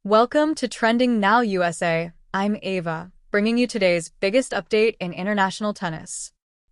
Welcome to Trending Now USA. I'm Ava, bringing you today's biggest update in international tennis.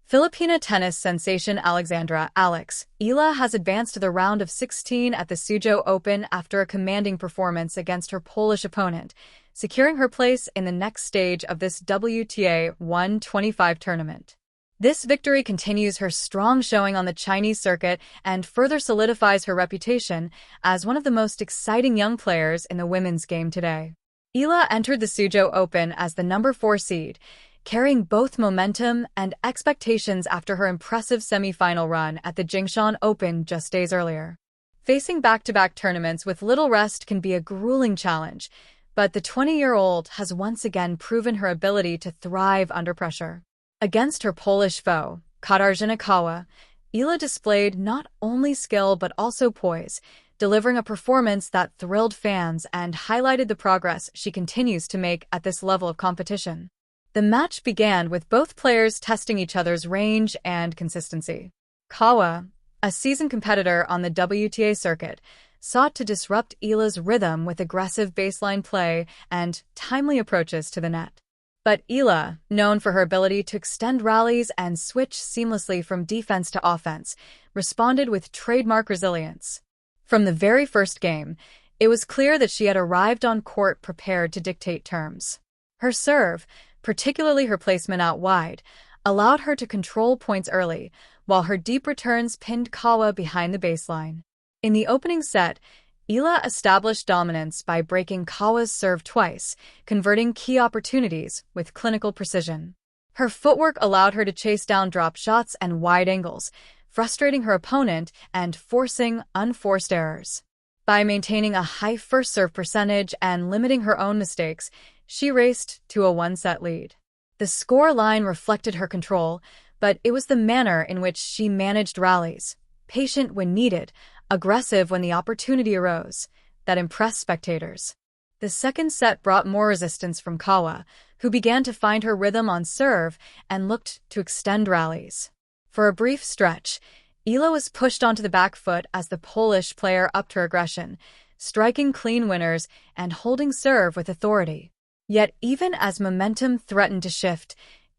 Filipina tennis sensation Alex Eala has advanced to the round of 16 at the Suzhou Open after a commanding performance against her Polish opponent, securing her place in the next stage of this WTA 125 tournament. This victory continues her strong showing on the Chinese circuit and further solidifies her reputation as one of the most exciting young players in the women's game today. Eala entered the Suzhou Open as the number 4 seed, carrying both momentum and expectations after her impressive semi-final run at the Suzhou Open just days earlier. Facing back-to-back tournaments with little rest can be a grueling challenge, but the 20-year-old has once again proven her ability to thrive under pressure. Against her Polish foe, Katarzyna Kawa, Eala displayed not only skill but also poise, delivering a performance that thrilled fans and highlighted the progress she continues to make at this level of competition. The match began with both players testing each other's range and consistency. Kawa, a seasoned competitor on the WTA circuit, sought to disrupt Eala's rhythm with aggressive baseline play and timely approaches to the net. But Eala, known for her ability to extend rallies and switch seamlessly from defense to offense, responded with trademark resilience. From the very first game, it was clear that she had arrived on court prepared to dictate terms. Her serve, particularly her placement out wide, allowed her to control points early, while her deep returns pinned Kawa behind the baseline. In the opening set, Eala established dominance by breaking Kawa's serve twice, converting key opportunities with clinical precision. Her footwork allowed her to chase down drop shots and wide angles, frustrating her opponent and forcing unforced errors. By maintaining a high first serve percentage and limiting her own mistakes, she raced to a one-set lead. The score line reflected her control, but it was the manner in which she managed rallies, patient when needed, aggressive when the opportunity arose, that impressed spectators. The second set brought more resistance from Kawa, who began to find her rhythm on serve and looked to extend rallies. For a brief stretch, Eala was pushed onto the back foot as the Polish player upped her aggression, striking clean winners and holding serve with authority. Yet even as momentum threatened to shift,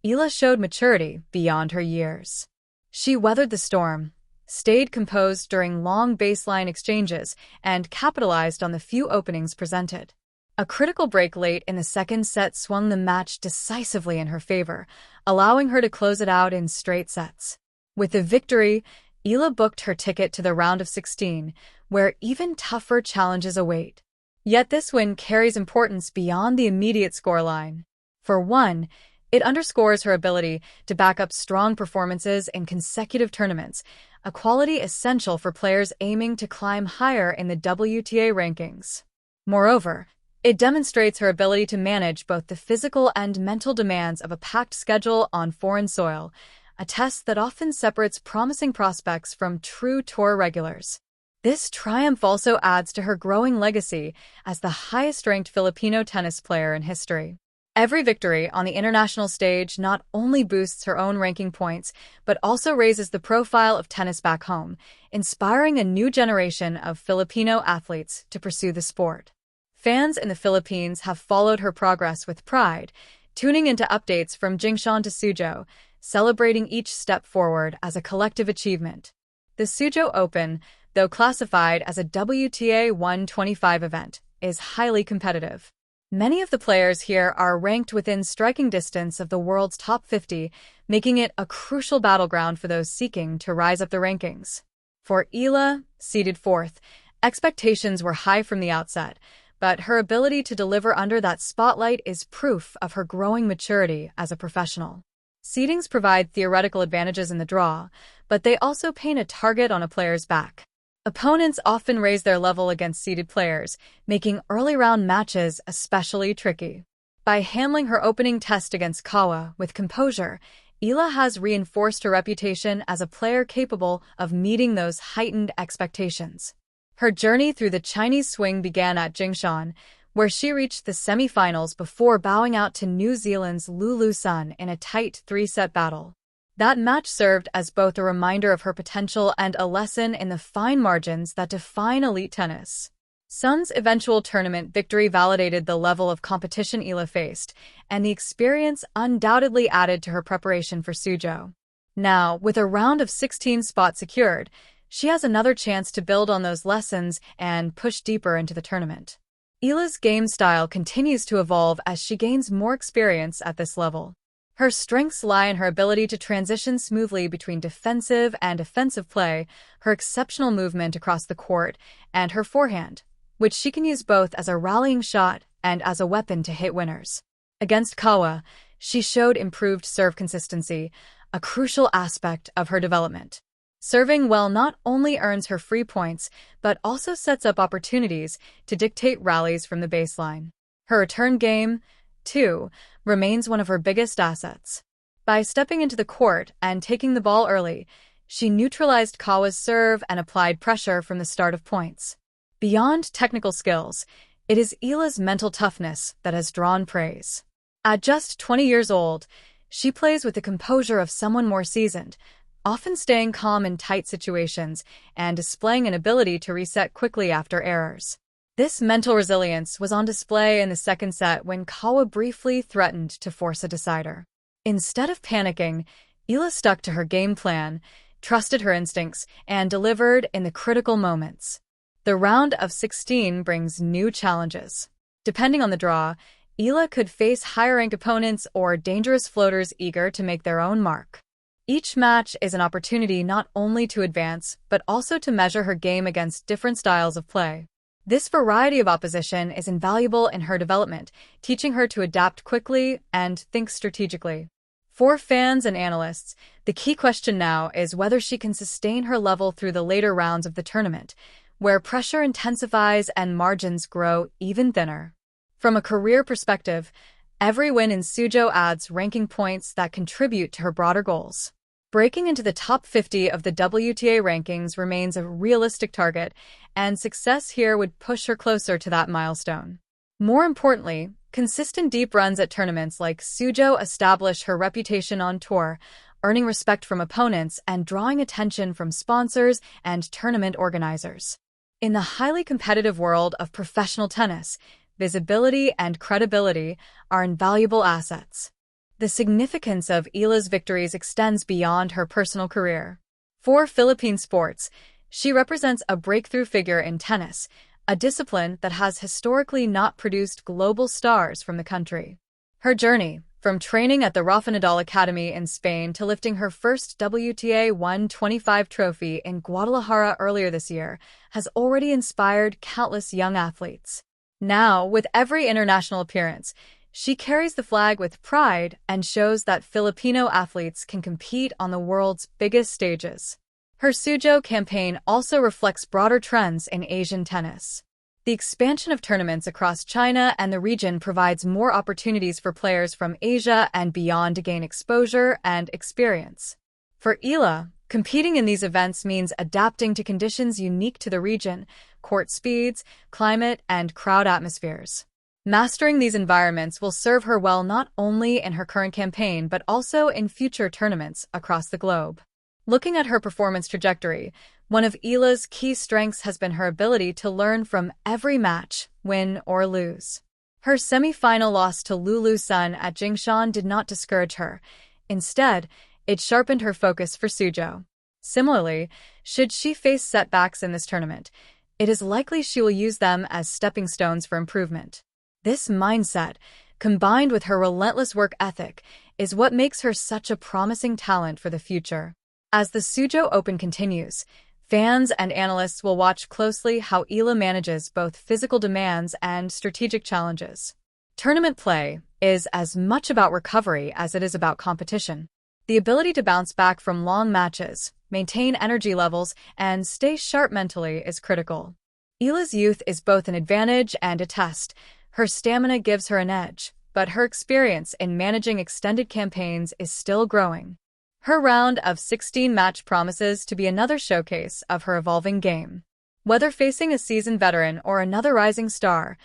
Eala showed maturity beyond her years. She weathered the storm, stayed composed during long baseline exchanges, and capitalized on the few openings presented. A critical break late in the second set swung the match decisively in her favor, allowing her to close it out in straight sets. With the victory, Eala booked her ticket to the round of 16, where even tougher challenges await. Yet this win carries importance beyond the immediate scoreline. For one, it underscores her ability to back up strong performances in consecutive tournaments, a quality essential for players aiming to climb higher in the WTA rankings. Moreover, it demonstrates her ability to manage both the physical and mental demands of a packed schedule on foreign soil, a test that often separates promising prospects from true tour regulars. This triumph also adds to her growing legacy as the highest-ranked Filipino tennis player in history. Every victory on the international stage not only boosts her own ranking points, but also raises the profile of tennis back home, inspiring a new generation of Filipino athletes to pursue the sport. Fans in the Philippines have followed her progress with pride, tuning into updates from Suzhou to Suzhou, celebrating each step forward as a collective achievement. The Suzhou Open, though classified as a WTA 125 event, is highly competitive. Many of the players here are ranked within striking distance of the world's top 50, making it a crucial battleground for those seeking to rise up the rankings. For Eala, seeded fourth, expectations were high from the outset, but her ability to deliver under that spotlight is proof of her growing maturity as a professional. Seedings provide theoretical advantages in the draw, but they also paint a target on a player's back. Opponents often raise their level against seeded players, making early-round matches especially tricky. By handling her opening test against Kawa with composure, Eala has reinforced her reputation as a player capable of meeting those heightened expectations. Her journey through the Chinese swing began at Suzhou, where she reached the semi-finals before bowing out to New Zealand's Lulu Sun in a tight 3-set battle. That match served as both a reminder of her potential and a lesson in the fine margins that define elite tennis. Sun's eventual tournament victory validated the level of competition Eala faced, and the experience undoubtedly added to her preparation for Suzhou. Now, with a round of 16 spot secured, she has another chance to build on those lessons and push deeper into the tournament. Eala's game style continues to evolve as she gains more experience at this level. Her strengths lie in her ability to transition smoothly between defensive and offensive play, her exceptional movement across the court, and her forehand, which she can use both as a rallying shot and as a weapon to hit winners. Against Kawa, she showed improved serve consistency, a crucial aspect of her development. Serving well not only earns her free points, but also sets up opportunities to dictate rallies from the baseline. Her return game, too, remains one of her biggest assets. By stepping into the court and taking the ball early, she neutralized Kawa's serve and applied pressure from the start of points. Beyond technical skills, it is Eala's mental toughness that has drawn praise. At just 20 years old, she plays with the composure of someone more seasoned, often staying calm in tight situations and displaying an ability to reset quickly after errors. This mental resilience was on display in the second set when Kawa briefly threatened to force a decider. Instead of panicking, Eala stuck to her game plan, trusted her instincts, and delivered in the critical moments. The round of 16 brings new challenges. Depending on the draw, Eala could face higher-ranked opponents or dangerous floaters eager to make their own mark. Each match is an opportunity not only to advance, but also to measure her game against different styles of play. This variety of opposition is invaluable in her development, teaching her to adapt quickly and think strategically. For fans and analysts, the key question now is whether she can sustain her level through the later rounds of the tournament, where pressure intensifies and margins grow even thinner. From a career perspective, every win in Suzhou adds ranking points that contribute to her broader goals. Breaking into the top 50 of the WTA rankings remains a realistic target, and success here would push her closer to that milestone. More importantly, consistent deep runs at tournaments like Suzhou establish her reputation on tour, earning respect from opponents and drawing attention from sponsors and tournament organizers. In the highly competitive world of professional tennis, visibility and credibility are invaluable assets. The significance of Eala's victories extends beyond her personal career. For Philippine sports, she represents a breakthrough figure in tennis, a discipline that has historically not produced global stars from the country. Her journey, from training at the Rafa Nadal Academy in Spain to lifting her first WTA 125 trophy in Guadalajara earlier this year, has already inspired countless young athletes. Now, with every international appearance, she carries the flag with pride and shows that Filipino athletes can compete on the world's biggest stages. Her Suzhou campaign also reflects broader trends in Asian tennis. The expansion of tournaments across China and the region provides more opportunities for players from Asia and beyond to gain exposure and experience. For Eala, competing in these events means adapting to conditions unique to the region, court speeds, climate, and crowd atmospheres. Mastering these environments will serve her well not only in her current campaign but also in future tournaments across the globe. Looking at her performance trajectory, one of Eala's key strengths has been her ability to learn from every match, win or lose. Her semi-final loss to Lulu Sun at Jingshan did not discourage her. Instead, it sharpened her focus for Suzhou. Similarly, should she face setbacks in this tournament, it is likely she will use them as stepping stones for improvement. This mindset, combined with her relentless work ethic, is what makes her such a promising talent for the future. As the Suzhou Open continues, fans and analysts will watch closely how Eala manages both physical demands and strategic challenges. Tournament play is as much about recovery as it is about competition. The ability to bounce back from long matches, maintain energy levels, and stay sharp mentally is critical. Eala's youth is both an advantage and a test. Her stamina gives her an edge, but her experience in managing extended campaigns is still growing. Her round of 16 match promises to be another showcase of her evolving game. Whether facing a seasoned veteran or another rising star,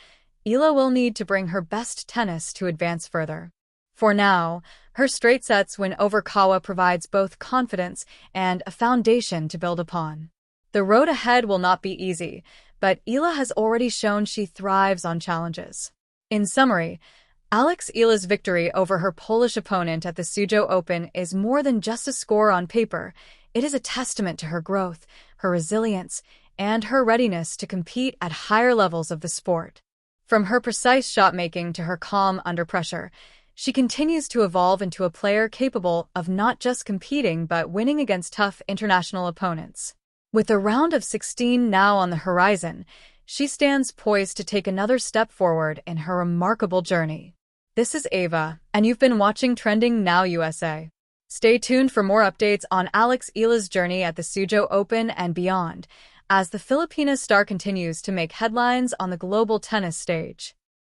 Eala will need to bring her best tennis to advance further. For now, her straight sets win over Kawa provides both confidence and a foundation to build upon. The road ahead will not be easy, but Eala has already shown she thrives on challenges. In summary, Alex Eala's victory over her Polish opponent at the Suzhou Open is more than just a score on paper. It is a testament to her growth, her resilience, and her readiness to compete at higher levels of the sport. From her precise shot-making to her calm under pressure, she continues to evolve into a player capable of not just competing but winning against tough international opponents. With the round of 16 now on the horizon, she stands poised to take another step forward in her remarkable journey. This is Ava, and you've been watching Trending Now USA. Stay tuned for more updates on Alex Eala's journey at the Suzhou Open and beyond, as the Filipina star continues to make headlines on the global tennis stage.